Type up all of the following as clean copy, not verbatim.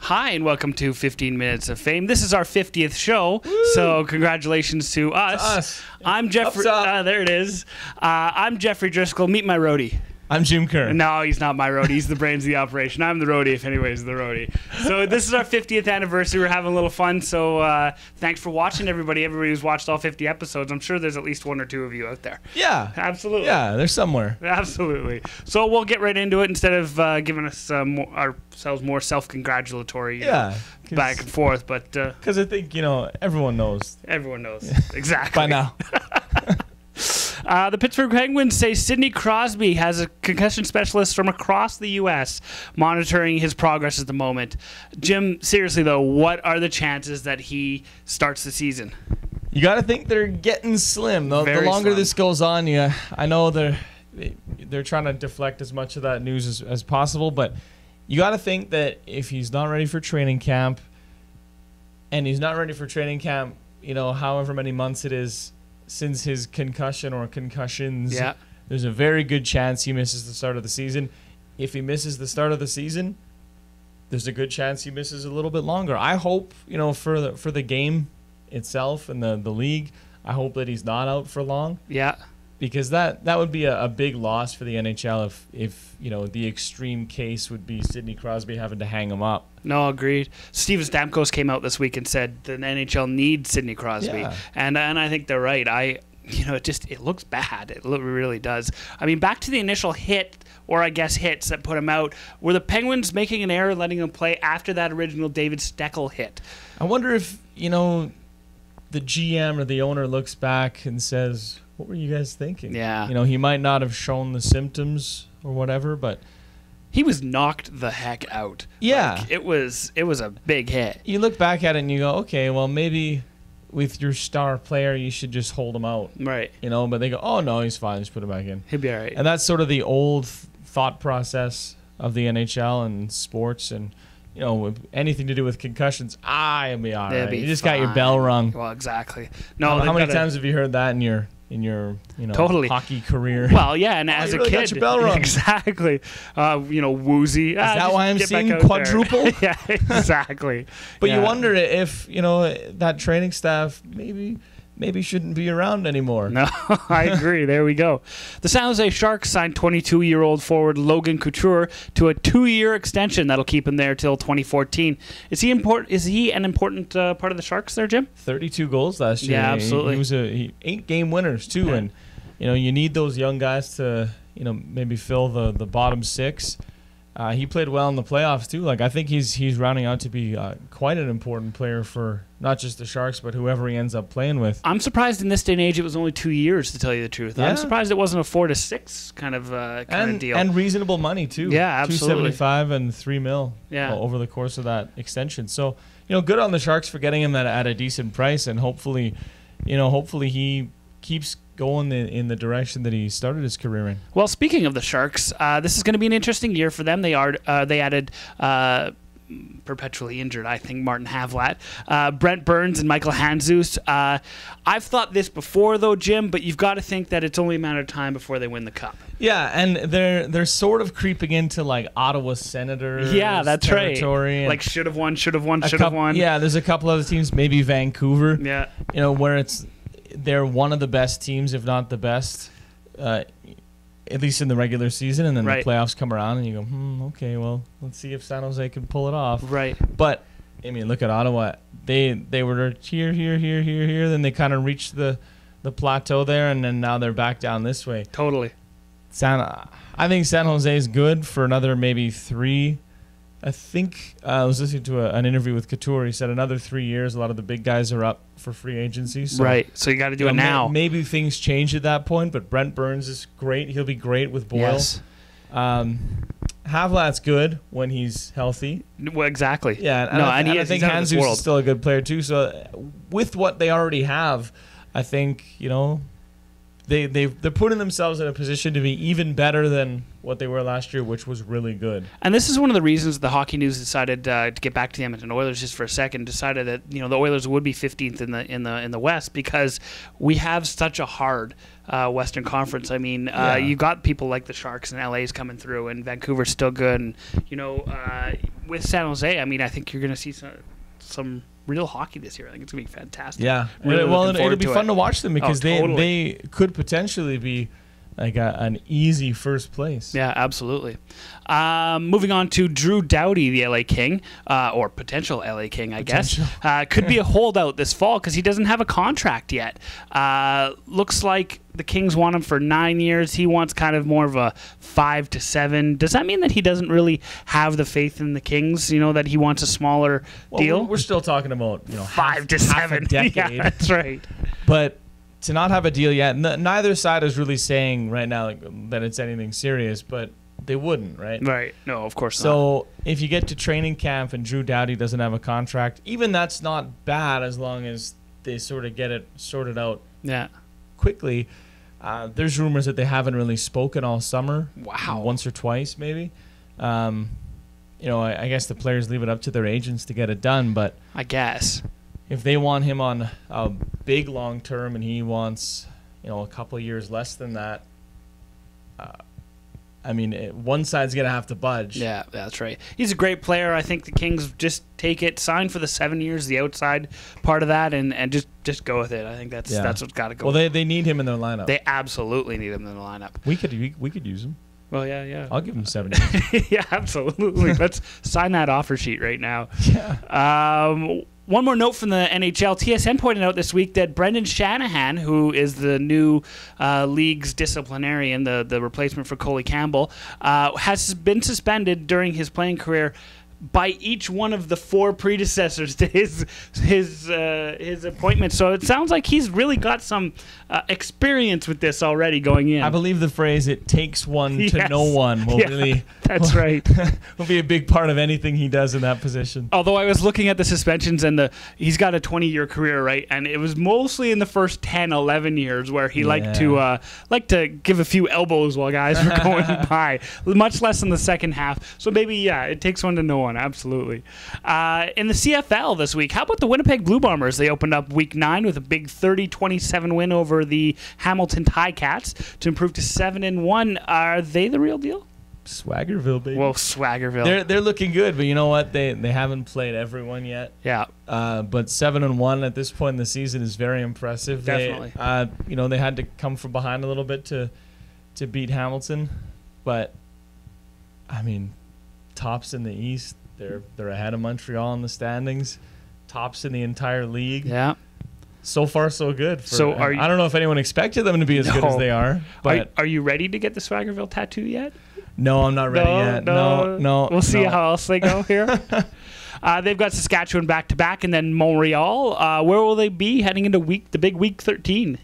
Hi, and welcome to 15 Minutes of Fame. This is our 50th show, so congratulations to us. I'm Jeffrey. There it is. I'm Jeffrey Driscoll. Meet my roadie. I'm Jim Kerr. No, he's not my roadie. He's the brains of the operation. I'm the roadie, if anybody's the roadie. So this is our 50th anniversary. We're having a little fun. So thanks for watching, everybody. Everybody who's watched all 50 episodes. I'm sure there's at least one or two of you out there. Yeah. Absolutely. Yeah, there's somewhere. Absolutely. So we'll get right into it instead of giving us ourselves more self-congratulatory back and forth. But because I think, everyone knows. Everyone knows. Exactly. By now. The Pittsburgh Penguins say Sidney Crosby has a concussion specialist from across the U.S. monitoring his progress at the moment. Jim, seriously, though, what are the chances that he starts the season? You got to think they're getting slim. The longer this goes on, I know they're trying to deflect as much of that news as possible, but you got to think that if he's not ready for training camp, and he's not ready for training camp, however many months it is, since his concussion or concussions, there's a very good chance he misses the start of the season. If he misses the start of the season, there's a good chance he misses a little bit longer. I hope, for the game itself and the league, I hope that he's not out for long. Yeah. Because that would be a big loss for the NHL if the extreme case would be Sidney Crosby having to hang him up. No, agreed. Steven Stamkos came out this week and said the NHL needs Sidney Crosby, and I think they're right. It looks bad. It really does. I mean, back to the initial hit, or I guess hits that put him out. Were the Penguins making an error letting him play after that original David Steckel hit? I wonder if the GM or the owner looks back and says, what were you guys thinking? Yeah. He might not have shown the symptoms or whatever, but he was knocked the heck out. Yeah. It was a big hit. You look back at it and you go, okay, well, maybe with your star player, you should just hold him out. Right. But they go, oh, no, he's fine. Just put him back in. He'll be all right. And that's sort of the old thought process of the NHL and sports and, anything to do with concussions, you'll be all right. You just got your bell rung. Well, exactly. No, how many times have you heard that in your totally hockey career? Well, yeah, and as a really kid, got your bell rung. Exactly. Woozy. Is that why I'm seeing quadruple? Yeah, exactly. But you wonder if that training staff maybe shouldn't be around anymore. No, I agree. There we go. The San Jose Sharks signed 22-year-old forward Logan Couture to a 2-year extension that'll keep him there till 2014. Is he an important part of the Sharks there, Jim? 32 goals last year. Yeah, absolutely. He was 8-game winners too, and you need those young guys to maybe fill the bottom six. He played well in the playoffs too. I think he's rounding out to be quite an important player for not just the Sharks, but whoever he ends up playing with. I'm surprised in this day and age it was only 2 years, to tell you the truth. Yeah. I'm surprised it wasn't a 4 to 6 kind of deal. And reasonable money too. Yeah, absolutely. $275 and $3 million over the course of that extension. So good on the Sharks for getting him at a decent price, and hopefully he keeps going in the direction that he started his career in. Well, speaking of the Sharks, this is going to be an interesting year for them. They added perpetually injured, I think, Martin Havlat, Brent Burns, and Michael Handzus. I've thought this before, though, Jim, but you've got to think that it's only a matter of time before they win the Cup. Yeah, and they're sort of creeping into Ottawa Senators. Yeah, that's territory. Right. Should have won. Yeah, there's a couple other teams, maybe Vancouver. Yeah, where they're one of the best teams, if not the best, at least in the regular season, and then the playoffs come around and you go, okay, well, let's see if San Jose can pull it off. Right. But look at Ottawa. They were here, then they kind of reached the plateau there, and then now they're back down this way. Totally. I think San Jose is good for another maybe 3. I think I was listening to an interview with Couture. He said another 3 years. A lot of the big guys are up for free agency. So, right. So you got to do it now. Maybe things change at that point, but Brent Burns is great. He'll be great with Boyle. Yes. Havlat's good when he's healthy. Well, exactly. Yeah. And I think Handzus is still a good player too. So with what they already have, I think, they're putting themselves in a position to be even better than what they were last year, which was really good. And this is one of the reasons the Hockey News decided to get back to the Edmonton Oilers just for a second. Decided that the Oilers would be 15th in the West because we have such a hard Western Conference. I mean, you got people like the Sharks and LA's coming through, and Vancouver's still good. And with San Jose, I mean, I think you're going to see some real hockey this year. I think it's going to be fantastic. Yeah. Really it'll be fun to watch them because totally. they could potentially be like an easy first place. Yeah, absolutely. Moving on to Drew Doughty, the LA King, or potential LA King, I guess. Could be a holdout this fall because he doesn't have a contract yet. Looks like the Kings want him for 9 years. He wants kind of more of a 5 to 7. Does that mean that he doesn't really have the faith in the Kings, that he wants a smaller deal? We're still talking about 5 to 7. Half a decade. Yeah, that's right. But to not have a deal yet, neither side is really saying right now that it's anything serious, but they wouldn't, right? Right. No, of course not. So if you get to training camp and Drew Doughty doesn't have a contract, even that's not bad as long as they sort of get it sorted out quickly. There's rumors that they haven't really spoken all summer. Wow. Once or twice, maybe. I guess the players leave it up to their agents to get it done, but I guess if they want him on a big long term and he wants, a couple of years less than that, one side's going to have to budge. Yeah, that's right. He's a great player. I think the Kings just take it, sign for the 7 years, the outside part of that, and just go with it. I think that's what's got to go. Well, they need him in their lineup. They absolutely need him in the lineup. We could use him. Well, yeah. I'll give him 7 years. Yeah, absolutely. Let's sign that offer sheet right now. Yeah. One more note from the NHL. TSN pointed out this week that Brendan Shanahan, who is the new league's disciplinarian, the replacement for Coley Campbell, has been suspended during his playing career by each one of the 4 predecessors to his appointment. So it sounds like he's really got some experience with this already going in. I believe the phrase "it takes one to know one" will really that's right. will be a big part of anything he does in that position. Although I was looking at the suspensions and he's got a 20-year career, right? And it was mostly in the first 10, 11 years where he liked to give a few elbows while guys were going by. Much less in the second half. So maybe it takes one to know one. Absolutely. In the CFL this week, how about the Winnipeg Blue Bombers? They opened up Week 9 with a big 30-27 win over the Hamilton Ticats to improve to 7-1. Are they the real deal? Swaggerville, baby. Well, Swaggerville. They're looking good, but you know what? They haven't played everyone yet. Yeah. But 7-1 at this point in the season is very impressive. Definitely. They had to come from behind a little bit to beat Hamilton, but I mean, tops in the East. They're ahead of Montreal in the standings. Tops in the entire league. Yeah. So far, so good. I don't know if anyone expected them to be as good as they are. But are you ready to get the Swaggerville tattoo yet? No, I'm not ready yet. No. We'll see how else they go here. They've got Saskatchewan back-to-back and then Montreal. Where will they be heading into the big week 13?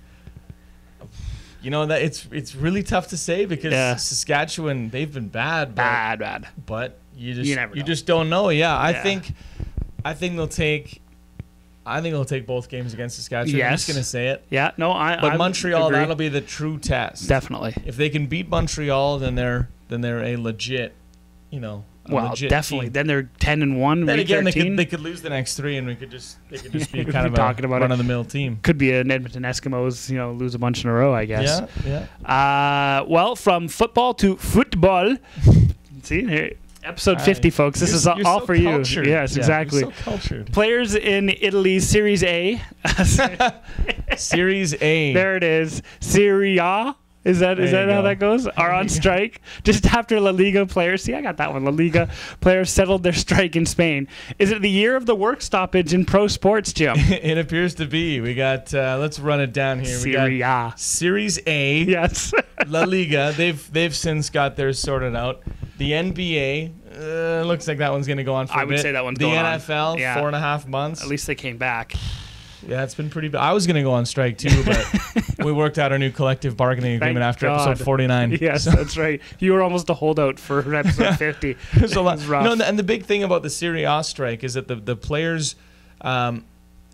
That it's really tough to say because Saskatchewan, they've been bad. But you just don't know. Yeah, I think they'll take both games against Saskatchewan. Yes. I'm just gonna say it. Yeah, no, But Montreal, that'll be the true test. Definitely. If they can beat Montreal, then they're a legit, legit definitely. team. Then they're 10-1. Then week again, 13. they could lose the next 3, and they could just be kind of talking about run-of-the-mill team. Could be an Edmonton Eskimos, lose a bunch in a row, I guess. Yeah. Well, from football to football. See here. Episode 50, folks. This is all for you. Cultured. Yes, exactly. You're so cultured. Players in Italy's Series A. Series A. There it is. Serie A. Is that how that goes? Are on strike just after La Liga players. See, I got that one. La Liga players settled their strike in Spain. Is it the year of the work stoppage in pro sports, Jim? It appears to be. We got. Let's run it down here. Serie A. Series A. Yes. La Liga. They've since got theirs sorted out. The NBA. Looks like that one's going to go on for a bit. I would say that one's going on. The NFL. 4.5 months. At least they came back. Yeah, it's been pretty bad. I was going to go on strike too, but we worked out our new collective bargaining agreement after episode 49. Yes, that's right. You were almost a holdout for episode 50. It was a lot. And the big thing about the Serie A strike is that the players, what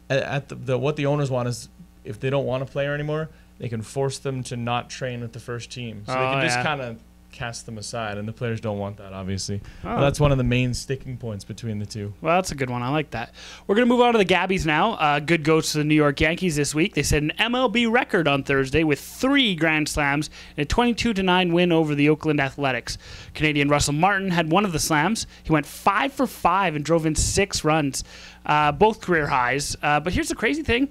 the owners want is if they don't want a player anymore, they can force them to not train with the first team. So they can just kind of cast them aside, and the players don't want that, obviously. But that's one of the main sticking points between the two. Well, that's a good one. I like that. We're going to move on to the GABBYs now. Good goes to the New York Yankees this week. They set an MLB record on Thursday with 3 Grand Slams and a 22-9 win over the Oakland Athletics. Canadian Russell Martin had one of the slams. He went 5 for 5 and drove in 6 runs, both career highs. But here's the crazy thing.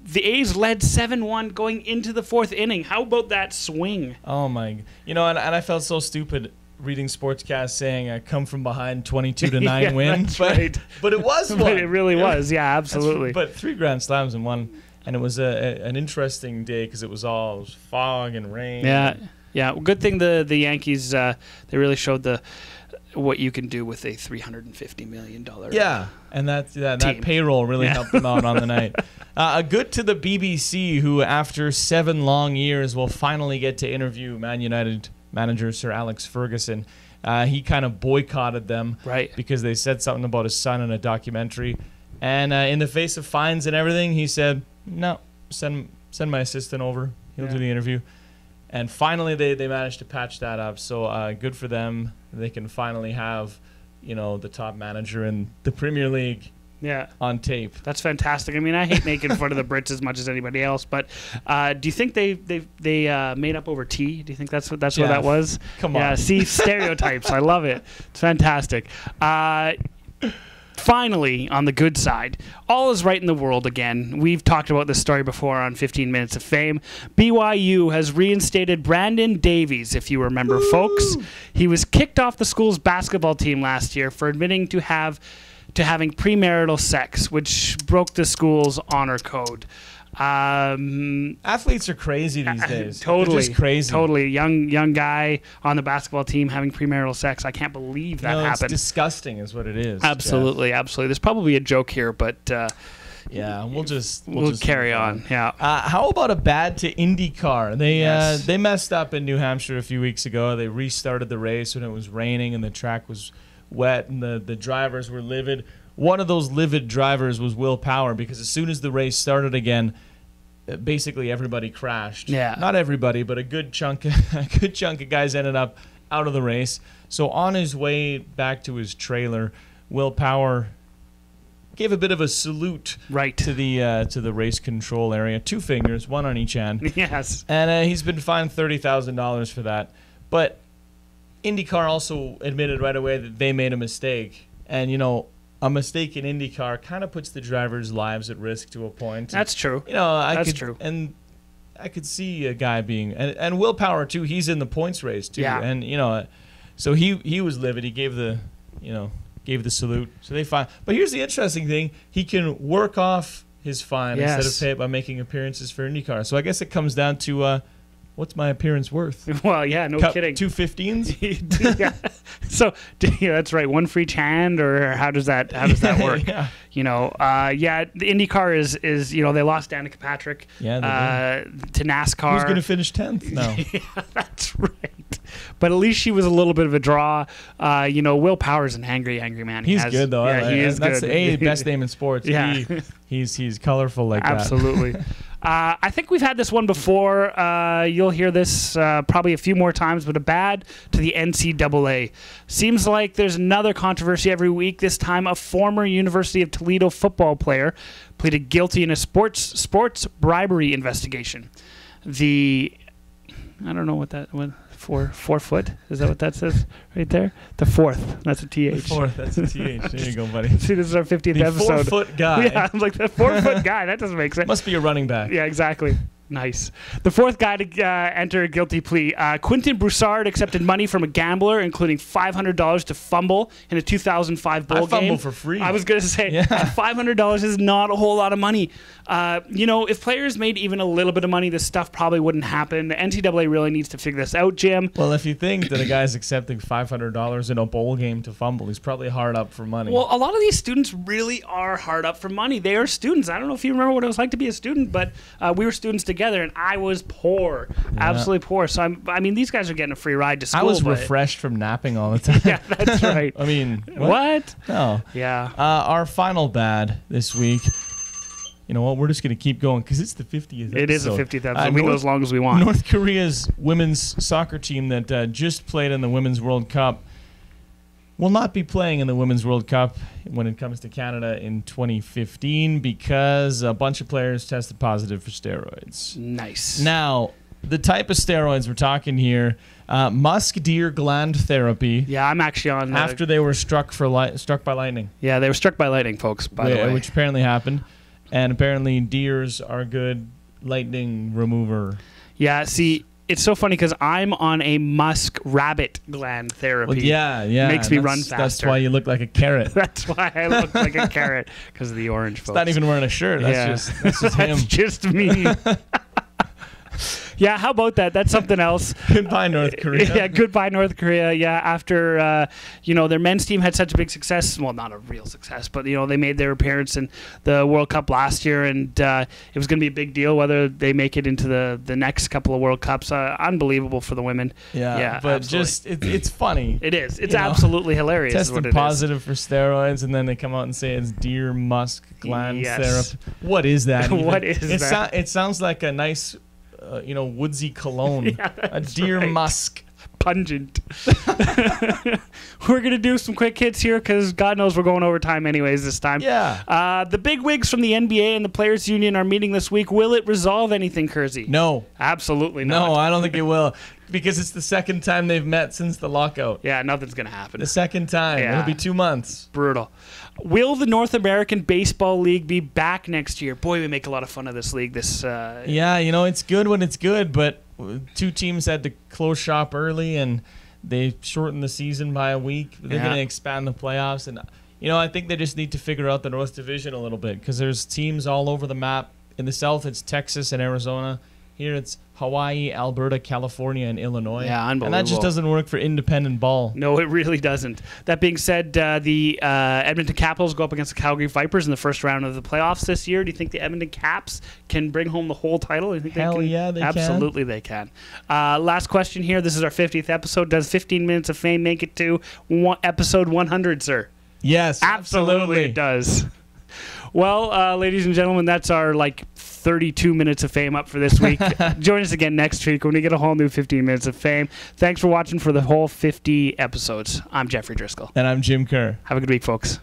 The A's led 7-1 going into the 4th inning. How about that swing? Oh, my. And I felt so stupid reading sportscasts saying come from behind 22-9 win. That's right. But it was one. But it really was. Yeah, absolutely. But 3 Grand Slams in one. And it was an interesting day because it was all fog and rain. Yeah. Yeah. Well, good thing the Yankees, they really showed what you can do with a $350 million and that payroll really helped them out on the night. A good to the BBC, who after 7 long years will finally get to interview Man United manager Sir Alex Ferguson. He kind of boycotted them because they said something about his son in a documentary. And in the face of fines and everything, he said, no, send my assistant over. He'll do the interview. And finally, they managed to patch that up. So good for them. They can finally have, the top manager in the Premier League on tape. That's fantastic. I mean, I hate making fun of the Brits as much as anybody else, but do you think they made up over tea? Do you think that's what that was? Come on. Yeah, see, stereotypes. I love it. It's fantastic. Finally, on the good side, all is right in the world again. We've talked about this story before on 15 Minutes of Fame. BYU has reinstated Brandon Davies, if you remember, folks. He was kicked off the school's basketball team last year for admitting to having premarital sex, which broke the school's honor code. Athletes are crazy these days. Totally. They're just crazy. Totally. Young guy on the basketball team having premarital sex. I can't believe that happened. It's disgusting is what it is. Absolutely. Absolutely. There's probably a joke here, but we'll just carry on. Yeah. How about a bad to IndyCar? They messed up in New Hampshire a few weeks ago. They restarted the race when it was raining and the track was wet and the drivers were livid. One of those livid drivers was Will Power, because as soon as the race started again, basically everybody crashed. Yeah. Not everybody, but a good chunk of guys ended up out of the race. So on his way back to his trailer, Will Power gave a bit of a salute to the race control area. 2 fingers, 1 on each hand. Yes. And he's been fined $30,000 for that. But IndyCar also admitted right away that they made a mistake. And, a mistake in IndyCar kind of puts the drivers' lives at risk to a point. That's true. That's true. And I could see a guy being and Will Power too. He's in the points race too. Yeah. And so he was livid. He gave the salute. So they fine. But here's the interesting thing: he can work off his fine instead of pay it by making appearances for IndyCar. So I guess it comes down to what's my appearance worth? Well, yeah, no kidding. 2 15s? Yeah. So that's right. 1 for each hand, or how does that work? Yeah. The IndyCar is they lost Danica Patrick to NASCAR. Who's going to finish 10th now? Yeah, that's right. But at least she was a little bit of a draw. Will Power's an angry man. He's good though. Yeah, he is that's good. That's the best name in sports. Yeah. He's colorful like that. Absolutely. I think we've had this one before. You'll hear this probably a few more times, but a bad to the NCAA. Seems like there's another controversy every week. This time, a former University of Toledo football player pleaded guilty in a sports bribery investigation. I don't know what that was. 4 foot? Is that what that says right there? The fourth. That's a TH. The fourth. That's a TH. There you go, buddy. See, this is our 50th episode. 4-foot guy. Yeah, I'm like, the 4-foot guy. That doesn't make sense. Must be a running back. Yeah, exactly. Nice. The 4th guy to enter a guilty plea. Quentin Broussard accepted money from a gambler, including $500 to fumble in a 2005 bowl game. Fumble for free. I was going to say, $500 is not a whole lot of money. If players made even a little bit of money, this stuff probably wouldn't happen. The NCAA really needs to figure this out, Jim. Well, if you think that a guy's accepting $500 in a bowl game to fumble, he's probably hard up for money. Well, a lot of these students really are hard up for money. They are students. I don't know if you remember what it was like to be a student, but we were students together, and I was poor, absolutely poor. So these guys are getting a free ride to school. I was refreshed from napping all the time. Yeah, that's right. What? No. Yeah. Our final bad this week you know what, we're just going to keep going because it's the 50th episode. It is the 50th episode. We go as long as we want. North Korea's women's soccer team that just played in the Women's World Cup will not be playing in the Women's World Cup when it comes to Canada in 2015 because a bunch of players tested positive for steroids. Nice. Now, the type of steroids we're talking here, musk deer gland therapy. Yeah, I'm actually on... after they were struck by lightning. Yeah, they were struck by lightning, folks, by the way. Which apparently happened. And apparently deers are a good lightning remover. Yeah, see, it's so funny because I'm on a musk rabbit gland therapy. Well, yeah. Makes me run faster. That's why you look like a carrot. That's why I look like a carrot, because of the orange, folks. It's not even wearing a shirt. That's just him. That's just me. Yeah, how about that? That's something else. Goodbye, North Korea. Yeah, goodbye, North Korea. Yeah, after, their men's team had such a big success. Well, not a real success, but, they made their appearance in the World Cup last year, and it was going to be a big deal whether they make it into the next couple of World Cups. Unbelievable for the women. Yeah, but absolutely. it's funny. It is. It's absolutely hilarious. Tested positive for steroids, and then they come out and say it's deer musk gland therapy. What is that? What is that? It sounds like a nice... woodsy cologne. A deer musk. Pungent. We're going to do some quick hits here because God knows we're going over time anyways this time. Yeah. The big wigs from the NBA and the Players Union are meeting this week. Will it resolve anything, Kersey? No. Absolutely not. No, I don't think it will because it's the second time they've met since the lockout. Yeah, nothing's going to happen. The second time. Yeah. It'll be 2 months. Brutal. Will the North American Baseball League be back next year? Boy, we make a lot of fun of this league. Yeah, it's good when it's good, but 2 teams had to close shop early, and they shortened the season by a week. They're going to expand the playoffs, and I think they just need to figure out the North Division a little bit because there's teams all over the map. In the South, it's Texas and Arizona. Here, it's Hawaii, Alberta, California, and Illinois. Yeah, unbelievable. And that just doesn't work for independent ball. No, it really doesn't. That being said, the Edmonton Capitals go up against the Calgary Vipers in the first round of the playoffs this year. Do you think the Edmonton Caps can bring home the whole title? You think Hell yeah, they can. Absolutely, they can. Last question here. This is our 50th episode. Does 15 Minutes of Fame make it to episode 100, sir? Yes, absolutely it does. Well, ladies and gentlemen, that's our 32 minutes of fame up for this week. Join us again next week when we get a whole new 15 minutes of fame. Thanks for watching for the whole 50 episodes. I'm Jeffrey Driscoll. And I'm Jim Kerr. Have a good week, folks.